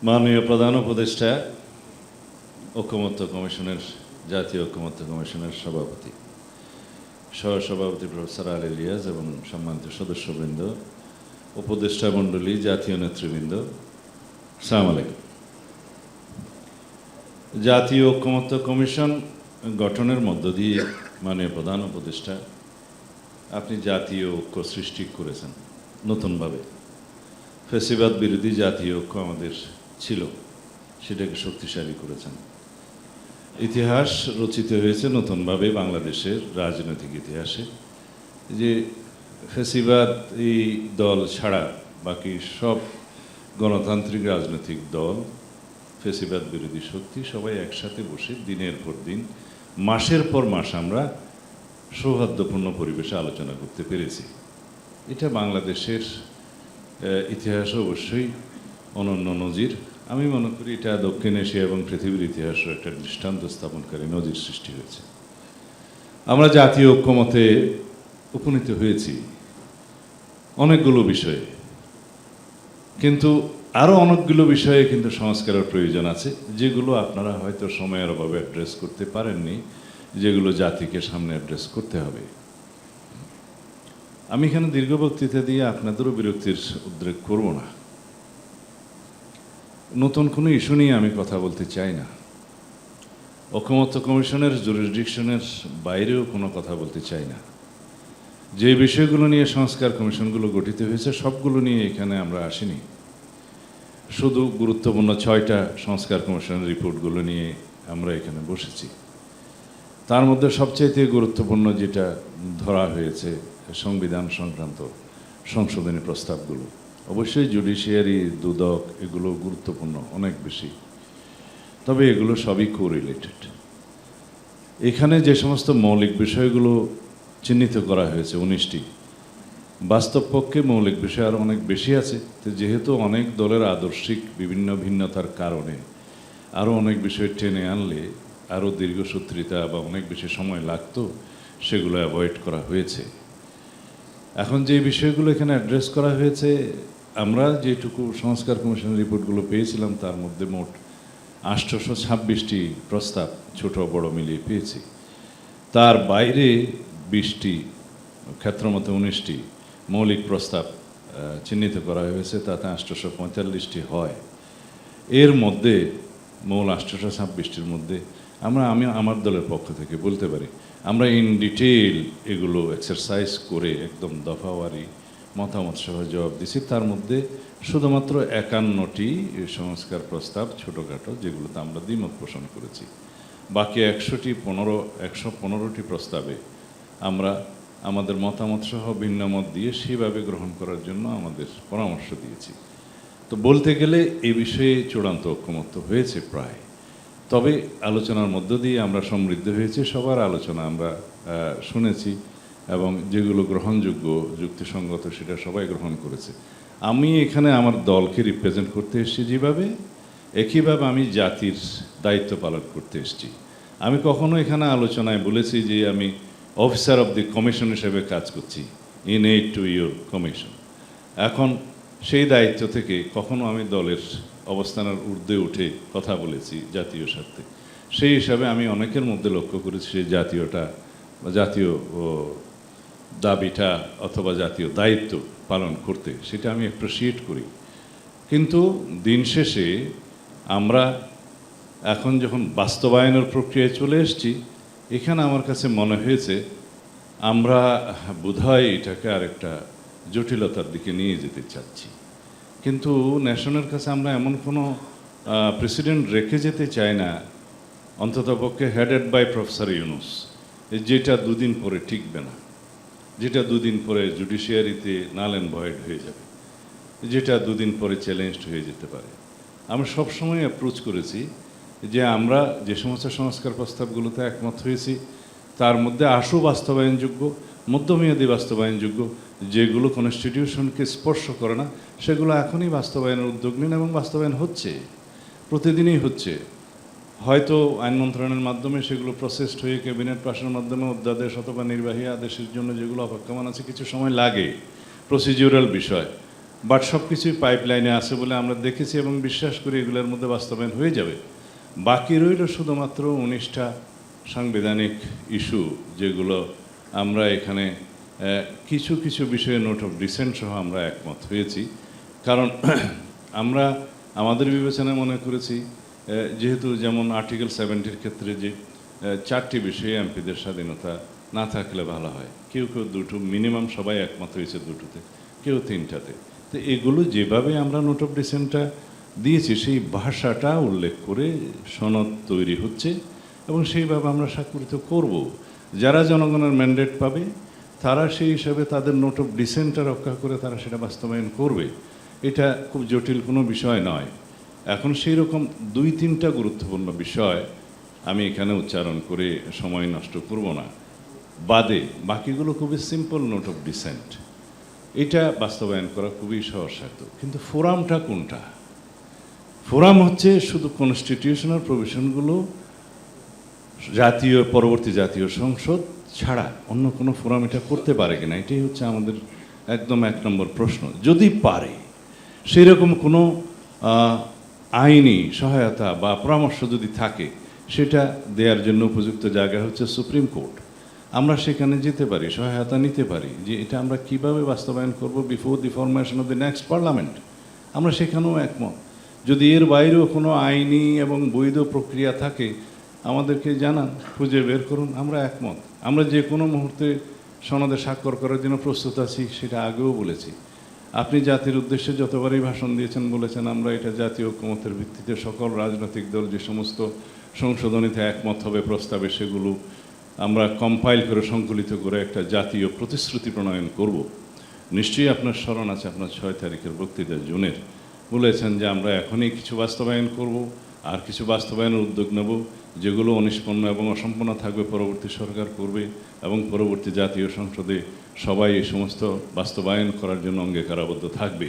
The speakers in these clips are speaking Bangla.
মাননীয় প্রধান উপদেষ্টা, ঐকমত্য কমিশনের জাতীয় ঐকমত্য কমিশনের সভাপতি, সহসভাপতি প্রফেসর আলী রিয়াজ এবং সম্মানিত সদস্যবৃন্দ, উপদেষ্টা মণ্ডলী, জাতীয় নেতৃবৃন্দ, আসসালামু আলাইকুম। জাতীয় ঐকমত্য কমিশন গঠনের মধ্য দিয়ে মাননীয় প্রধান উপদেষ্টা আপনি জাতীয় ঐক্য সৃষ্টি করেছেন নতুনভাবে। ফ্যাসিবাদ বিরোধী জাতীয় ঐক্য আমাদের ছিল, সেটাকে শক্তিশালী করেছেন। ইতিহাস রচিত হয়েছে নতুনভাবে বাংলাদেশের রাজনৈতিক ইতিহাসে, যে ফ্যাসিবাদ এই দল ছাড়া বাকি সব গণতান্ত্রিক রাজনৈতিক দল, ফ্যাসিবাদ বিরোধী শক্তি সবাই একসাথে বসে দিনের পর দিন, মাসের পর মাস আমরা সৌহার্দ্যপূর্ণ পরিবেশে আলোচনা করতে পেরেছি। এটা বাংলাদেশের ইতিহাসে অবশ্যই অনন্য নজির। আমি মনে করি এটা দক্ষিণ এশিয়া এবং পৃথিবীর ইতিহাসের একটা দৃষ্টান্ত স্থাপনকারী নজির সৃষ্টি হয়েছে। আমরা জাতীয় ঐক্যমতে উপনীত হয়েছি অনেকগুলো বিষয়ে, কিন্তু আরও অনেকগুলো বিষয়ে কিন্তু সংস্কারের প্রয়োজন আছে, যেগুলো আপনারা হয়তো সময়ের অভাবে অ্যাড্রেস করতে পারেননি, যেগুলো জাতিকে সামনে অ্যাড্রেস করতে হবে। আমি এখানে দীর্ঘ বক্তৃতা দিয়ে আপনাদেরও বিরক্তির উদ্রেক করব না। নতুন কোনো ইস্যু নিয়ে আমি কথা বলতে চাই না। ঐকমত্য কমিশনের জুরিসডিকশনের বাইরেও কোনো কথা বলতে চাই না। যে বিষয়গুলো নিয়ে সংস্কার কমিশনগুলো গঠিত হয়েছে সবগুলো নিয়ে এখানে আমরা আসিনি। শুধু গুরুত্বপূর্ণ 6টা সংস্কার কমিশনের রিপোর্টগুলো নিয়ে আমরা এখানে বসেছি। তার মধ্যে সবচাইতে গুরুত্বপূর্ণ যেটা ধরা হয়েছে সংবিধান সংক্রান্ত সংশোধনী প্রস্তাবগুলো। অবশ্যই জুডিশিয়ারি, দুদক এগুলো গুরুত্বপূর্ণ অনেক বেশি, তবে এগুলো সবই কোরিলেটেড। এখানে যে সমস্ত মৌলিক বিষয়গুলো চিহ্নিত করা হয়েছে 19টি, বাস্তব পক্ষে মৌলিক বিষয় আরও অনেক বেশি আছে। তো যেহেতু অনেক দলের আদর্শিক বিভিন্ন ভিন্নতার কারণে আরও অনেক বিষয় টেনে আনলে আরও দীর্ঘসূত্রিতা বা অনেক বেশি সময় লাগতো, সেগুলো অ্যাভয়েড করা হয়েছে। এখন যে বিষয়গুলো এখানে অ্যাড্রেস করা হয়েছে, আমরা যেটুকু সংস্কার কমিশনের রিপোর্টগুলো পেয়েছিলাম তার মধ্যে মোট 826টি প্রস্তাব ছোট বড় মিলিয়ে পেয়েছি। তার বাইরে 20টি, ক্ষেত্রমতো 19টি মৌলিক প্রস্তাব চিহ্নিত করা হয়েছে, তাতে 845টি হয়। এর মধ্যে মূল 826টির মধ্যে আমি আমার দলের পক্ষ থেকে বলতে পারি আমরা ইন ডিটেইল এগুলো এক্সারসাইজ করে একদম দফাওয়ারি মতামত সহ জবাব দিছি। তার মধ্যে শুধুমাত্র 51টি সংস্কার প্রস্তাব ছোটোখাটো, যেগুলোতে আমরা দ্বিমত পোষণ করেছি। বাকি 115টি প্রস্তাবে আমরা আমাদের মতামত সহ ভিন্ন মত দিয়ে সেভাবে গ্রহণ করার জন্য আমাদের পরামর্শ দিয়েছি। তো বলতে গেলে এই বিষয়ে চূড়ান্ত ঐকমত্য হয়েছে প্রায়। তবে আলোচনার মধ্য দিয়ে আমরা সমৃদ্ধ হয়েছি, সবার আলোচনা আমরা শুনেছি এবং যেগুলো গ্রহণযোগ্য, যুক্তিসঙ্গত সেটা সবাই গ্রহণ করেছে। আমি এখানে আমার দলকে রিপ্রেজেন্ট করতে এসেছি যেভাবে, একইভাবে আমি জাতির দায়িত্ব পালন করতে এসেছি। আমি কখনো এখানে আলোচনায় বলেছি যে আমি অফিসার অফ দি কমিশন হিসেবে কাজ করছি, in aid to your commission. এখন সেই দায়িত্ব থেকে কখনো আমি দলের অবস্থানের ঊর্ধ্বে উঠে কথা বলেছি জাতীয় স্বার্থে। সেই হিসাবে আমি অনেকের মধ্যে লক্ষ্য করেছি সেই জাতীয়টা বা জাতীয় দাবিটা অথবা জাতীয় দায়িত্ব পালন করতে, সেটা আমি অ্যাপ্রিসিয়েট করি। কিন্তু দিন শেষে আমরা এখন যখন বাস্তবায়নের প্রক্রিয়ায় চলে এসেছি, এখানে আমার কাছে মনে হয়েছে আমরা বোধহয় এটাকে আরেকটা জটিলতার দিকে নিয়ে যেতে চাচ্ছি। কিন্তু ন্যাশনের কাছে আমরা এমন কোনো প্রেসিডেন্ট রেখে যেতে চাই না, অন্ততপক্ষে হেডেড বাই প্রফেসর ইউনুস, যেটা দুদিন পরে টিকবে না, যেটা দুদিন পরে জুডিশিয়ারিতে নাল অ্যান্ড ভয়েড হয়ে যাবে, যেটা দুদিন পরে চ্যালেঞ্জড হয়ে যেতে পারে। আমরা সবসময় অ্যাপ্রোচ করেছি যে আমরা যে সমস্ত সংস্কার প্রস্তাবগুলোতে একমত হয়েছি তার মধ্যে আশু বাস্তবায়নযোগ্য, মধ্যমেয়াদী বাস্তবায়নযোগ্য, যেগুলো কনস্টিটিউশনকে স্পর্শ করে না সেগুলো এখনই বাস্তবায়নের উদ্যোগ নিন, এবং বাস্তবায়ন হচ্ছে, প্রতিদিনই হচ্ছে। হয়তো আইন মন্ত্রণালয়ের মাধ্যমে সেগুলো প্রসেসড হয়ে ক্যাবিনেট পাশের মাধ্যমে অধ্যাদেশ অথবা নির্বাহী আদেশের জন্য যেগুলো অপেক্ষমান আছে কিছু সময় লাগে, প্রসিডিউরাল বিষয়। বাট সব কিছুই পাইপলাইনে আছে বলে আমরা দেখেছি এবং বিশ্বাস করি এগুলোর মধ্যে বাস্তবায়ন হয়ে যাবে। বাকি রইল শুধুমাত্র 19টা সাংবিধানিক ইস্যু, যেগুলো আমরা এখানে কিছু কিছু বিষয়ে নোট অফ ডিসেন্ট সহ আমরা একমত হয়েছি। কারণ আমরা আমাদের বিবেচনায় মনে করেছি, যেহেতু যেমন আর্টিকেল 70-র ক্ষেত্রে যে 4টি বিষয়ে এমপিদের স্বাধীনতা না থাকলে ভালো হয়, কেউ কেউ দুটো, মিনিমাম সবাই একমত হয়েছে দুটোতে, কেউ 3টাতে। তো এগুলো যেভাবে আমরা নোট অফ ডিসেন্টটা দিয়েছি সেই ভাষাটা উল্লেখ করে সনদ তৈরি হচ্ছে এবং সেইভাবে আমরা স্বাক্ষরিত করব। যারা জনগণের ম্যান্ডেট পাবে তারা সেই হিসাবে তাদের নোট অফ ডিসেন্টটা রক্ষা করে তারা সেটা বাস্তবায়ন করবে। এটা খুব জটিল কোনো বিষয় নয়। এখন সেই রকম 2-3টা গুরুত্বপূর্ণ বিষয় আমি এখানে উচ্চারণ করে সময় নষ্ট করব না, বাদে বাকিগুলো খুবই সিম্পল নোট অফ ডিসেন্ট। এটা বাস্তবায়ন করা খুবই সহজসাধ্য। কিন্তু ফোরামটা কোনটা? ফোরাম হচ্ছে শুধু কনস্টিটিউশনাল প্রভিশনগুলো পরবর্তী জাতীয় সংসদ ছাড়া অন্য কোনো ফোরাম এটা করতে পারে কিনা, এটাই হচ্ছে আমাদের একদম 1 নম্বর প্রশ্ন। যদি পারে, সেই রকম কোনো আইনি সহায়তা বা পরামর্শ যদি থাকে, সেটা দেওয়ার জন্য উপযুক্ত জায়গা হচ্ছে সুপ্রিম কোর্ট। আমরা সেখানে যেতে পারি, সহায়তা নিতে পারি যে এটা আমরা কিভাবে বাস্তবায়ন করব before the formation of the next parliament. আমরা সেখানেও একমত। যদি এর বাইরেও কোনো আইনি এবং বৈধ প্রক্রিয়া থাকে আমাদেরকে জানান, খুঁজে বের করুন, আমরা একমত। আমরা যে কোনো মুহূর্তে সনদে স্বাক্ষর করার জন্য প্রস্তুত আছি, সেটা আগেও বলেছি। আপনি জাতির উদ্দেশ্যে যতবারই ভাষণ দিয়েছেন, বলেছেন আমরা এটা জাতীয় ঐকমত্যের ভিত্তিতে সকল রাজনৈতিক দল যে সমস্ত সংশোধনীতে একমত হবে প্রস্তাবে, সেগুলো আমরা কম্পাইল করে সংকলিত করে একটা জাতীয় প্রতিশ্রুতি প্রণয়ন করব। নিশ্চয়ই আপনার স্মরণ আছে, আপনার 6 তারিখের বক্তৃতা জুনের বলেছেন যে আমরা এখনই কিছু বাস্তবায়ন করব, আর কিছু বাস্তবায়নের উদ্যোগ নেব, যেগুলো অনিষ্পন্ন এবং অসম্পূর্ণ থাকবে পরবর্তী সরকার করবে, এবং পরবর্তী জাতীয় সংসদে সবাই এই সমস্ত বাস্তবায়ন করার জন্য অঙ্গীকারাবদ্ধ থাকবে।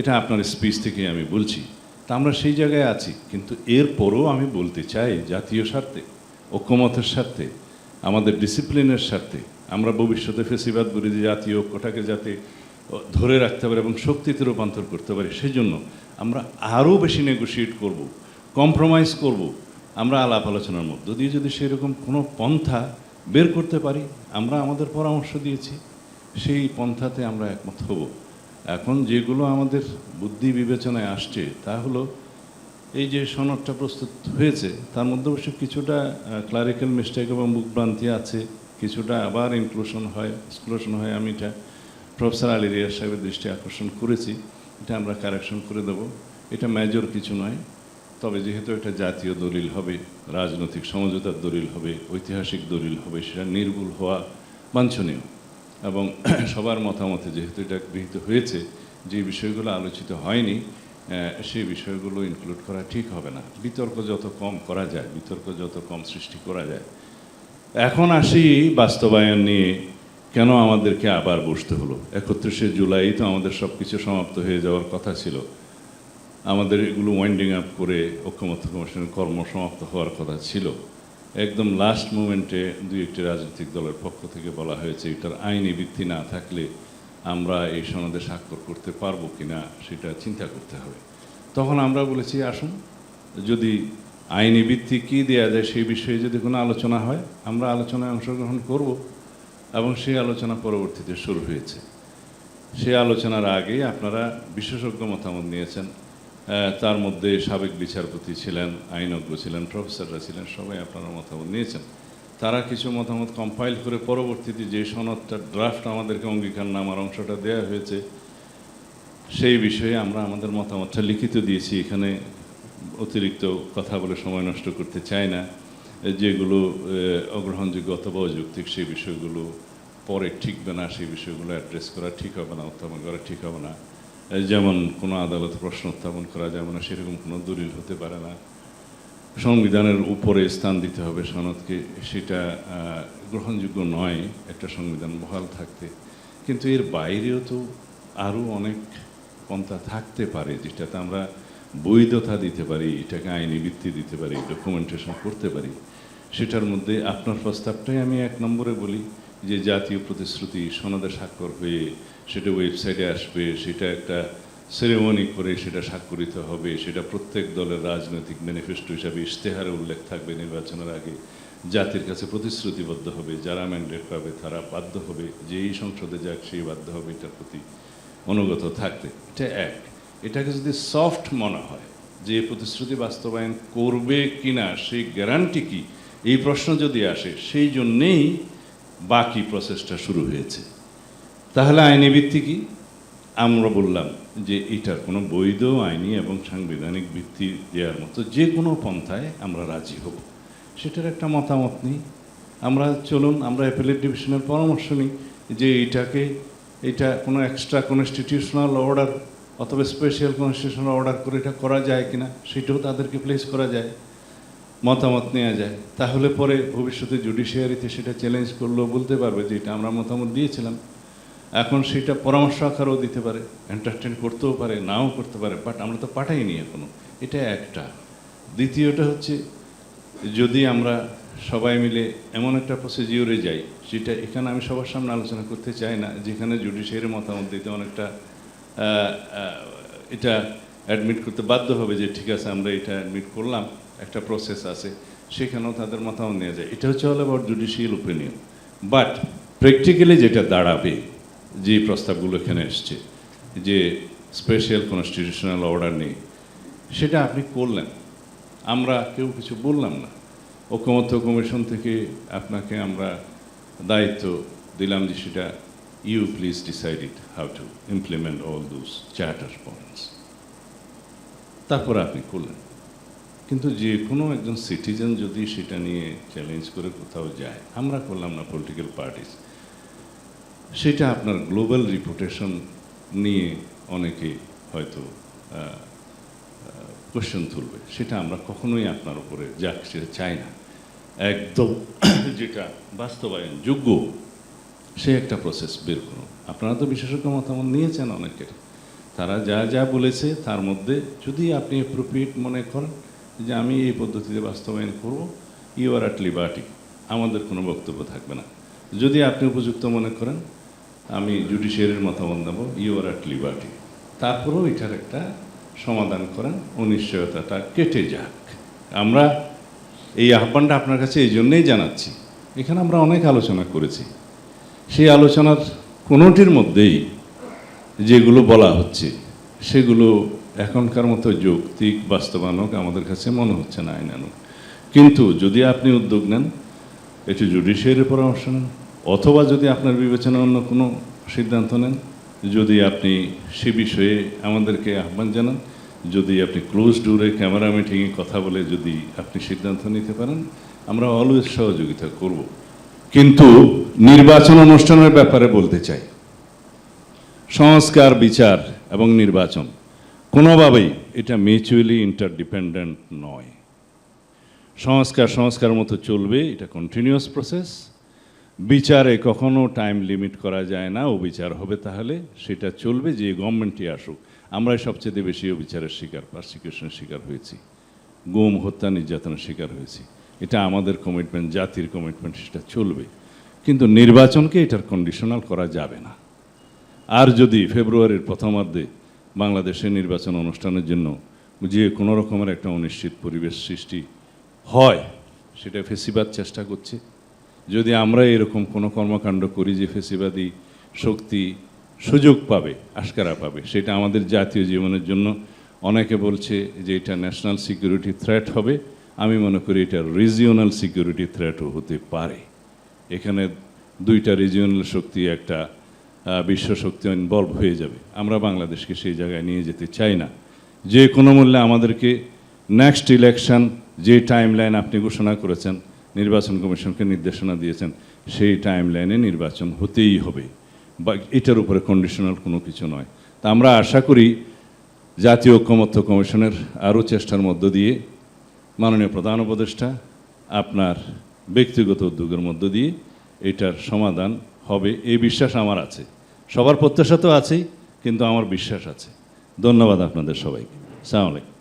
এটা আপনার স্পিচ থেকেই আমি বলছি। তা আমরা সেই জায়গায় আছি। কিন্তু এরপরও আমি বলতে চাই, জাতীয় স্বার্থে, ঐকমত্যের স্বার্থে, আমাদের ডিসিপ্লিনের স্বার্থে, আমরা ভবিষ্যতে ফেসিবাদ বিরোধী জাতীয় ঐক্যটাকে যাতে ধরে রাখতে পারি এবং শক্তিতে রূপান্তর করতে পারি, সেই জন্য আমরা আরও বেশি নেগোশিয়েট করব, কম্প্রোমাইজ করব। আমরা আলাপ আলোচনার মধ্য দিয়ে যদি সেরকম কোনো পন্থা বের করতে পারি, আমরা আমাদের পরামর্শ দিয়েছি, সেই পন্থাতে আমরা একমত হব। এখন যেগুলো আমাদের বুদ্ধি বিবেচনায় আসছে তা হলো, এই যে সনদটা প্রস্তুত হয়েছে তার মধ্যে অবশ্য কিছুটা ক্লারিক্যাল মিস্টেক এবং মুখভ্রান্তি আছে, কিছুটা আবার এক্সক্লুশন হয়। আমি এটা প্রফেসর আলী রিয়াজ সাহেবের দৃষ্টি আকর্ষণ করেছি, এটা আমরা কারেকশন করে দেব। এটা মেজর কিছু নয়, তবে যেহেতু এটা জাতীয় দলিল হবে, রাজনৈতিক সমঝোতার দলিল হবে, ঐতিহাসিক দলিল হবে, সেটা নির্ভুল হওয়া বাঞ্ছনীয়। এবং সবার মতামতে যেহেতু এটা গৃহীত হয়েছে, যে বিষয়গুলো আলোচিত হয়নি সেই বিষয়গুলো ইনক্লুড করা ঠিক হবে না। বিতর্ক যত কম করা যায়, বিতর্ক যত কম সৃষ্টি করা যায়। এখন আসি বাস্তবায়ন নিয়ে, কেন আমাদেরকে আবার বসতে হলো? 31শে জুলাই তো আমাদের সব কিছু সমাপ্ত হয়ে যাওয়ার কথা ছিল। আমাদের এগুলো ওয়াইন্ডিং আপ করে ঐকমত্য কমিশনের কর্ম সমাপ্ত হওয়ার কথা ছিল। একদম লাস্ট মোমেন্টে 2-1টি রাজনৈতিক দলের পক্ষ থেকে বলা হয়েছে এটার আইনি ভিত্তি না থাকলে আমরা এই সনদে স্বাক্ষর করতে পারবো কিনা সেটা চিন্তা করতে হবে। তখন আমরা বলেছি, আসুন, যদি আইনি ভিত্তি কী দেওয়া যায় সেই বিষয়ে যদি কোনো আলোচনা হয়, আমরা আলোচনায় অংশগ্রহণ করব। এবং সেই আলোচনা পরবর্তীতে শুরু হয়েছে। সেই আলোচনার আগে আপনারা বিশেষজ্ঞ মতামত নিয়েছেন, তার মধ্যে সাবেক বিচারপতি ছিলেন, আইনজ্ঞ ছিলেন, প্রফেসররা ছিলেন, সবাই আপনারা মতামত নিয়েছেন। তারা কিছু মতামত কম্পাইল করে পরবর্তীতে যে সনদটা ড্রাফট আমাদেরকে অঙ্গীকারনামার অংশটা দেওয়া হয়েছে, সেই বিষয়ে আমরা আমাদের মতামতটা লিখিত দিয়েছি। এখানে অতিরিক্ত কথা বলে সময় নষ্ট করতে চাই না। যেগুলো অগ্রহণযোগ্য অথবা অযৌক্তিক সেই বিষয়গুলো পরে ঠিকবে না, সেই বিষয়গুলো অ্যাড্রেস করা ঠিক হবে না, উত্থাপন করা ঠিক হবে না। যেমন কোনো আদালত প্রশ্ন উত্থাপন করা যাবে না, সেরকম কোনো দলিল হতে পারে না। সংবিধানের উপরে স্থান দিতে হবে সনদকে, সেটা গ্রহণযোগ্য নয় একটা সংবিধান বহাল থাকতে। কিন্তু এর বাইরেও তো আরও অনেক পন্থা থাকতে পারে, যেটাতে আমরা বৈধতা দিতে পারি, এটাকে আইনি ভিত্তি দিতে পারি, ডকুমেন্টেশন করতে পারি। সেটার মধ্যে আপনার প্রস্তাবটাই আমি 1 নম্বরে বলি যে জাতীয় প্রতিশ্রুতি সনদে স্বাক্ষর হয়ে সেটা ওয়েবসাইটে আসবে, সেটা একটা সেরেমনি করে সেটা স্বাক্ষরিত হবে, সেটা প্রত্যেক দলের রাজনৈতিক ম্যানিফেস্টো হিসাবে ইশতেহারে উল্লেখ থাকবে, নির্বাচনের আগে জাতির কাছে প্রতিশ্রুতিবদ্ধ হবে, যারা ম্যান্ডেট পাবে তারা বাধ্য হবে, যে এই সংসদে যাক সেই বাধ্য হবে এটার প্রতি অনুগত থাকতে। এটা এক। এটাকে যদি সফট মনে হয় যে প্রতিশ্রুতি বাস্তবায়ন করবে কিনা সেই গ্যারান্টি কি, এই প্রশ্ন যদি আসে, সেই জন্যেই বাকি প্রসেসটা শুরু হয়েছে। তাহলে আইনি ভিত্তি কি? আমরা বললাম যে এটার কোনো বৈধ আইনি এবং সাংবিধানিক ভিত্তি দেওয়ার মতো যে কোনো পন্থায় আমরা রাজি হব। সেটার একটা মতামত নিই আমরা। চলুন আমরা অ্যাপেলেট ডিভিশনের পরামর্শ নিই যে এটা কোনো এক্সট্রা কনস্টিটিউশনাল অর্ডার অথবা স্পেশাল কনস্টিটিউশনাল অর্ডার করে এটা করা যায় কিনা, সেটাও তাদেরকে প্লেস করা যায়, মতামত নেওয়া যায়। তাহলে পরে ভবিষ্যতে জুডিশিয়ারিতে সেটা চ্যালেঞ্জ করলেও বলতে পারবে যে এটা আমরা মতামত দিয়েছিলাম। এখন সেটা পরামর্শ আকারেও দিতে পারে, এন্টারটেন করতেও পারে, নাও করতে পারে, বাট আমরা তো পাঠাইনি এখনো। এটা একটা। দ্বিতীয়টা হচ্ছে, যদি আমরা সবাই মিলে এমন একটা প্রসিজিওরে যাই, যেটা এখানে আমি সবার সামনে আলোচনা করতে চাই না, যেখানে জুডিশিয়ারি মতামত দিতে অনেকটা এটা অ্যাডমিট করতে বাধ্য হবে যে ঠিক আছে আমরা এটা অ্যাডমিট করলাম, একটা প্রসেস আছে, সেখানেও তাদের মতামত নেওয়া যায়। এটা হচ্ছে all about judicial opinion. But practically যেটা দাঁড়াবে, যে প্রস্তাবগুলো এখানে এসছে যে স্পেশাল কনস্টিটিউশনাল অর্ডার নেই, সেটা আপনি করলেন, আমরা কেউ কিছু বললাম না। ঐকমত্য কমিশন থেকে আপনাকে আমরা দায়িত্ব দিলাম যে সেটা you please decide it how to implement all those charter points. তারপরে আপনি করলেন। কিন্তু যে কোনো একজন সিটিজেন যদি সেটা নিয়ে চ্যালেঞ্জ করে কোথাও যায়, আমরা করলাম না, পলিটিক্যাল পার্টিস, সেটা আপনার গ্লোবাল রিপুটেশন নিয়ে অনেকে হয়তো কোশ্চেন তুলবে। সেটা আমরা কখনোই আপনার উপরে যাক সেটা চাই না। একদম যেটা বাস্তবায়ন যোগ্য সে একটা প্রসেস বের করুন। আপনারা তো বিশেষজ্ঞ মতামত নিয়েছেন অনেকের, তারা যা যা বলেছে তার মধ্যে যদি আপনি অ্যাপ্রোপ্রিয়েট মনে করেন যে আমি এই পদ্ধতিতে বাস্তবায়ন করব, ইউ আর অ্যাট লিবার্টি, আমাদের কোনো বক্তব্য থাকবে না। যদি আপনি উপযুক্ত মনে করেন আমি জুডিশিয়ারির মতামত নেব, ইউ আর অ্যাট লিবার্টি। তারপরেও এটার একটা সমাধান করেন, অনিশ্চয়তাটা কেটে যাক। আমরা এই আহ্বানটা আপনার কাছে এই জন্যেই জানাচ্ছি। এখানে আমরা অনেক আলোচনা করেছি, সেই আলোচনার কোনোটির মধ্যেই যেগুলো বলা হচ্ছে সেগুলো এখনকার মতো যৌক্তিক বাস্তবায়নক আমাদের কাছে মনে হচ্ছে না, আইনানুক। কিন্তু যদি আপনি উদ্যোগ নেন, এটি জুডিশিয়ারির পরামর্শ নেন, অথবা যদি আপনার বিবেচনায় অন্য কোনো সিদ্ধান্ত নেন, যদি আপনি সে বিষয়ে আমাদেরকে আহ্বান জানান, যদি আপনি ক্লোজ ডোরে ক্যামেরা মিটিংয়ে কথা বলে যদি আপনি সিদ্ধান্ত নিতে পারেন, আমরা অলওয়েজ সহযোগিতা করব। কিন্তু নির্বাচন অনুষ্ঠানের ব্যাপারে বলতে চাই, সংস্কার, বিচার এবং নির্বাচন কোনোভাবেই এটা মিউচুয়ালি ইন্টারডিপেন্ডেন্ট নয়। সংস্কার মতো চলবে, এটা কন্টিনিউয়াস প্রসেস। বিচারে কখনো টাইম লিমিট করা যায় না, ও বিচার হবে তাহলে সেটা চলবে, যে গভর্নমেন্টই আসুক। আমরাই সবচেয়ে বেশি বিচারের শিকার, পারসিকিউশনের শিকার হয়েছি, গুম, হত্যা, নির্যাতনের শিকার হয়েছি। এটা আমাদের কমিটমেন্ট, জাতির কমিটমেন্ট, সেটা চলবে। কিন্তু নির্বাচনকে এটার কন্ডিশনাল করা যাবে না। আর যদি ফেব্রুয়ারির প্রথমার্ধে বাংলাদেশে নির্বাচন অনুষ্ঠানের জন্য যে কোনো রকমের একটা অনিশ্চিত পরিবেশ সৃষ্টি হয়, সেটা ফেসিবাদ চেষ্টা করছে। যদি আমরা এরকম কোনো কর্মকাণ্ড করি যে ফেসিবাদী শক্তি সুযোগ পাবে, আশকারা পাবে, সেটা আমাদের জাতীয় জীবনের জন্য অনেকে বলছে যে এটা ন্যাশনাল সিকিউরিটি থ্রেট হবে। আমি মনে করি এটা রিজিওনাল সিকিউরিটি থ্রেটও হতে পারে। এখানে দুইটা রিজিওনাল শক্তি, একটা বিশ্ব শক্তি ইনভলভ হয়ে যাবে। আমরা বাংলাদেশকে সেই জায়গায় নিয়ে যেতে চাই না। যে কোনো মূল্যে আমাদেরকে নেক্সট ইলেকশন, যে টাইম লাইন আপনি ঘোষণা করেছেন, নির্বাচন কমিশনকে নির্দেশনা দিয়েছেন, সেই টাইম লাইনে নির্বাচন হতেই হবে, বা এটার উপরে কন্ডিশনাল কোনো কিছু নয়। তা আমরা আশা করি জাতীয় ঐকমত্য কমিশনের আরও চেষ্টার মধ্য দিয়ে, মাননীয় প্রধান উপদেষ্টা আপনার ব্যক্তিগত উদ্যোগের মধ্য দিয়ে এটার সমাধান হবে, এই বিশ্বাস আমার আছে। সবার প্রত্যাশা তো আছেই, কিন্তু আমার বিশ্বাস আছে। ধন্যবাদ আপনাদের সবাইকে। আসসালামু আলাইকুম।